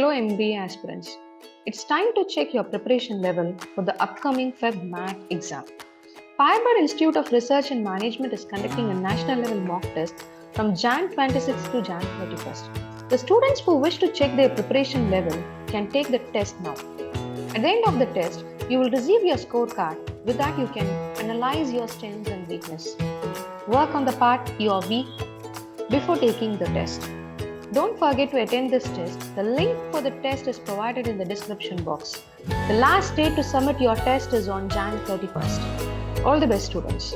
Hello MBA aspirants. It's time to check your preparation level for the upcoming Feb MAT exam. Firebird Institute of Research and Management is conducting a national level mock test from Jan 26th to Jan 31st. The students who wish to check their preparation level can take the test now. At the end of the test, you will receive your scorecard. With that, you can analyze your strengths and weaknesses. Work on the part you are weak before taking the test. Don't forget to attend this test. The link for the test is provided in the description box. The last date to submit your test is on Jan 31st. All the best, students.